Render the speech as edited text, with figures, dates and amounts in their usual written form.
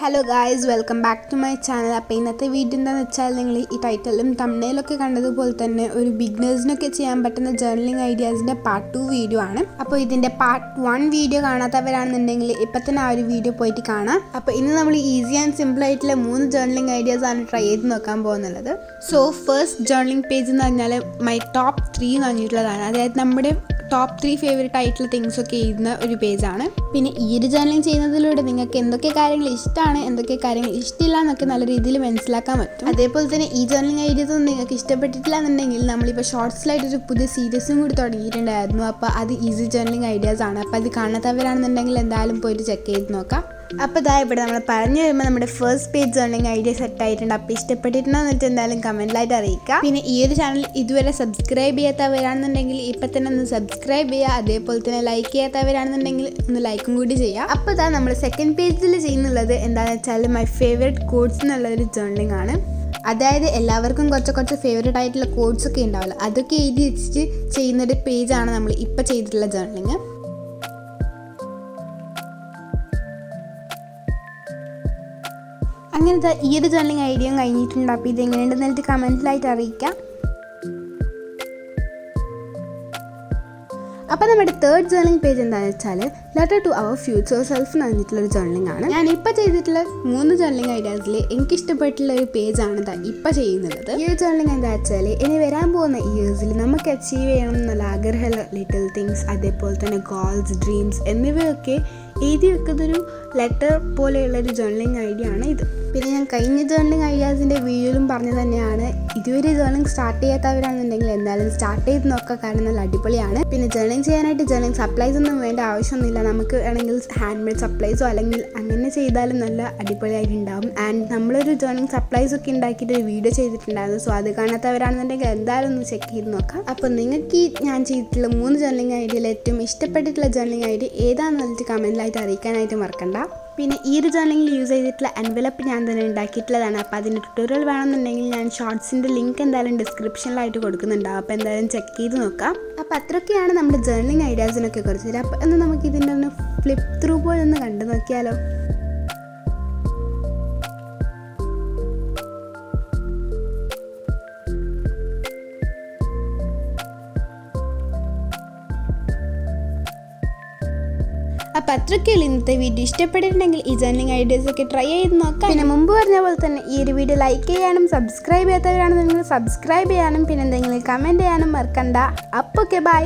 Hello guys, welcome back to my channel. അപ്പോൾ ഇന്നത്തെ video എന്താണെന്ന് വെച്ചാൽ നിങ്ങൾ ഈ ടൈറ്റിലും തംബ്നെയിലൊക്കെ കണ്ടതുപോലെ തന്നെ ഒരു ബിഗിനേഴ്സിനൊക്കെ ചെയ്യാൻ പറ്റുന്ന ജേർണലിംഗ് ഐഡിയാസിൻ്റെ പാർട്ട് 2 വീഡിയോ ആണ്. അപ്പോൾ ഇതിൻ്റെ പാർട്ട് 1 വീഡിയോ കാണാത്തവരാണെന്നുണ്ടെങ്കിൽ ഇപ്പം തന്നെ ആ ഒരു വീഡിയോ പോയിട്ട് കാണാം. അപ്പോൾ ഇന്ന് നമ്മൾ ഈസി ആൻഡ് സിമ്പിൾ ആയിട്ടുള്ള 3 ജേർണലിംഗ് ഐഡിയാസ് ആണ് ട്രൈ ചെയ്ത് നോക്കാൻ പോകുന്നുള്ളത്. സോ ഫസ്റ്റ് ജേർണലിംഗ് പേജ് എന്ന് പറഞ്ഞാൽ മൈ ടോപ്പ് 3 എന്ന് പറഞ്ഞിട്ടുള്ളതാണ്. അതായത് നമ്മുടെ ടോപ്പ് 3 ഫേവറേറ്റ് ആയിട്ടുള്ള തിങ്സ് ഒക്കെ എഴുതുന്ന ഒരു പേജാണ്. പിന്നെ ഈ ഒരു ജേർണലിംഗ് ചെയ്യുന്നതിലൂടെ നിങ്ങൾക്ക് എന്തൊക്കെ കാര്യങ്ങൾ ഇഷ്ടമാണ്, എന്തൊക്കെ കാര്യങ്ങൾ ഇഷ്ടമില്ല എന്നൊക്കെ നല്ല രീതിയിൽ മനസ്സിലാക്കാൻ പറ്റും. അതേപോലെ തന്നെ ഈ ജേർണലിംഗ് ഐഡിയാസ് ഒന്നും നിങ്ങൾക്ക് ഇഷ്ടപ്പെട്ടിട്ടില്ല എന്നുണ്ടെങ്കിൽ നമ്മളിപ്പോൾ ഷോർട്സിലായിട്ടൊരു പുതിയ സീരീസും കൂടി തുടങ്ങിയിട്ടുണ്ടായിരുന്നു. അപ്പോൾ അത് ഈസി ജേർണലിംഗ് ഐഡിയാസ് ആണ്. അപ്പോൾ അത് കാണാത്തവരാണെന്നുണ്ടെങ്കിൽ എന്തായാലും പോയിട്ട് ചെക്ക് ചെയ്ത് നോക്കാം. അപ്പോൾ ഇതാ ഇവിടെ നമ്മൾ പറഞ്ഞു വരുമ്പോൾ നമ്മുടെ first page journaling idea set ആയിട്ടുണ്ട്. അപ്പോൾ ഇഷ്ടപ്പെട്ടിട്ടുണ്ടോ എന്നിട്ട് എന്തായാലും കമൻറ്റിലായിട്ട് അറിയിക്കാം. പിന്നെ ഈ ഒരു ചാനൽ ഇതുവരെ സബ്സ്ക്രൈബ് ചെയ്യാത്തവരാണെന്നുണ്ടെങ്കിൽ ഇപ്പം തന്നെ ഒന്ന് സബ്സ്ക്രൈബ് ചെയ്യുക. അതേപോലെ തന്നെ ലൈക്ക് ചെയ്യാത്തവരാണെന്നുണ്ടെങ്കിൽ ഒന്ന് ലൈക്കും കൂടി ചെയ്യുക. അപ്പോൾ ഇതാ നമ്മൾ സെക്കൻഡ് പേജിൽ ചെയ്യുന്നുള്ളത് എന്താണെന്ന് വെച്ചാൽ മൈ ഫേവറേറ്റ് കോഡ്സ് എന്നുള്ളൊരു ജേർണലിംഗ് ആണ്. അതായത് എല്ലാവർക്കും കുറച്ച് ഫേവറേറ്റ് ആയിട്ടുള്ള കോഡ്സ് ഒക്കെ ഉണ്ടാവില്ല, അതൊക്കെ എഴുതി വെച്ചിട്ട് ചെയ്യുന്നൊരു പേജാണ് നമ്മൾ ഇപ്പോൾ ചെയ്തിട്ടുള്ള ജേർണലിംഗ്. അങ്ങനത്തെ ഈ ഒരു ജേർണലിംഗ് ഐഡിയ കഴിഞ്ഞിട്ടുണ്ട്. അപ്പോൾ ഇത് എങ്ങനെയുണ്ടെന്ന് എന്നിട്ട് കമൻറ്റിലായിട്ട് അറിയിക്കാം. അപ്പോൾ നമ്മുടെ തേർഡ് ജേർണലിംഗ് പേജ് എന്താണെന്ന് വെച്ചാൽ letter to our future self എന്ന് പറഞ്ഞിട്ടുള്ളൊരു ജേർണലിംഗ് ആണ്. ഞാൻ ഇപ്പോൾ ചെയ്തിട്ടുള്ള 3 ജേർണലിംഗ് ഐഡിയാസിൽ എനിക്കിഷ്ടപ്പെട്ടുള്ള ഒരു പേജാണ് ഇപ്പോൾ ചെയ്യുന്നത്. ഈ ഒരു ജേർണലിംഗ് എന്താ വെച്ചാൽ ഇനി വരാൻ പോകുന്ന ഇയേഴ്സിൽ നമുക്ക് അച്ചീവ് ചെയ്യണം എന്നുള്ള ആഗ്രഹമുള്ള ലിറ്റിൽ തിങ്സ്, അതേപോലെ തന്നെ ഗോൾസ്, ഡ്രീംസ് എന്നിവയൊക്കെ എഴുതി വെക്കുന്നൊരു ലെറ്റർ പോലെയുള്ളൊരു ജേർണലിംഗ് ഐഡിയ ആണ് ഇത്. പിന്നെ ഞാൻ കഴിഞ്ഞ ജേർണലിംഗ് ഐഡിയാസിൻ്റെ വീഡിയോയിലും പറഞ്ഞു തന്നെയാണ്, ഇതുവരെ ജേർണലിംഗ് സ്റ്റാർട്ട് ചെയ്യാത്തവരാണെന്നുണ്ടെങ്കിൽ എന്തായാലും സ്റ്റാർട്ട് ചെയ്ത് നോക്കുക, കാരണം നല്ല അടിപൊളിയാണ്. പിന്നെ ജേർണലിംഗ് ചെയ്യാനായിട്ട് ജേർണലിംഗ് സപ്ലൈസ് ഒന്നും വേണ്ട ആവശ്യമൊന്നുമില്ല. നമുക്ക് വേണമെങ്കിൽ ഹാൻഡ് മെയ്ഡ് സപ്ലൈസോ അല്ലെങ്കിൽ അങ്ങനെ ചെയ്താലും നല്ല അടിപൊളിയായിട്ടുണ്ടാകും. ആൻഡ് നമ്മളൊരു ജേർണലിംഗ് സപ്ലൈസ് ഒക്കെ ഉണ്ടാക്കിയിട്ട് ഒരു വീഡിയോ ചെയ്തിട്ടുണ്ടായിരുന്നു. സോ അത് കാണാത്തവരാണെന്നുണ്ടെങ്കിൽ എന്തായാലും ഒന്ന് ചെക്ക് ചെയ്ത് നോക്കാം. അപ്പോൾ നിങ്ങൾക്ക് ഞാൻ ചെയ്തിട്ടുള്ള 3 ജേർണലിംഗ് ഐഡിയയിൽ ഏറ്റവും ഇഷ്ടപ്പെട്ടിട്ടുള്ള ജേർണലിംഗ് ഐഡിയ ഏതാണെന്ന് വെച്ചിട്ട് കമൻറ്റിലായിട്ട് അറിയിക്കാനായിട്ട് മറക്കണ്ട. പിന്നെ ഈ ഒരു ജേർണലിംഗിൽ യൂസ് ചെയ്തിട്ടുള്ള എൻവലപ്പ് ഞാൻ തന്നെ ഉണ്ടാക്കിയിട്ടുള്ളതാണ്. അപ്പോൾ അതിൻ്റെ ട്യൂട്ടോറിയൽ വേണമെന്നുണ്ടെങ്കിൽ ഞാൻ ഷോർട്സിൻ്റെ ലിങ്ക് എന്തായാലും ഡിസ്ക്രിപ്ഷനിലായിട്ട് കൊടുക്കുന്നുണ്ടാവും. അപ്പോൾ എന്തായാലും ചെക്ക് ചെയ്ത് നോക്കാം. അപ്പോൾ അത്രയൊക്കെയാണ് നമ്മുടെ ജേർണലിംഗ് ഐഡിയാസിനൊക്കെ കുറിച്ച്. അപ്പോൾ ഒന്ന് നമുക്ക് ഇതിൻ്റെ ഒന്ന് ഫ്ലിപ്പ് ത്രൂ പോലെ ഒന്ന് കണ്ടു നോക്കിയാലോ. അപ്പോൾ അത്രയ്ക്കുള്ള ഇന്നത്തെ വീഡിയോ. ഇഷ്ടപ്പെട്ടിട്ടുണ്ടെങ്കിൽ ഈ ജേർണലിംഗ് ഐഡിയാസ് ഒക്കെ ട്രൈ ചെയ്ത് നോക്കാം. പിന്നെ മുമ്പ് പറഞ്ഞ പോലെ തന്നെ ഈ ഒരു വീഡിയോ ലൈക്ക് ചെയ്യാനും സബ്സ്ക്രൈബ് ചെയ്യാത്തവരാണെന്നുണ്ടെങ്കിൽ സബ്സ്ക്രൈബ് ചെയ്യാനും പിന്നെ എന്തെങ്കിലും കമൻറ്റ് ചെയ്യാനും മറക്കണ്ട. അപ്പോൾ ഓക്കെ, ബൈ.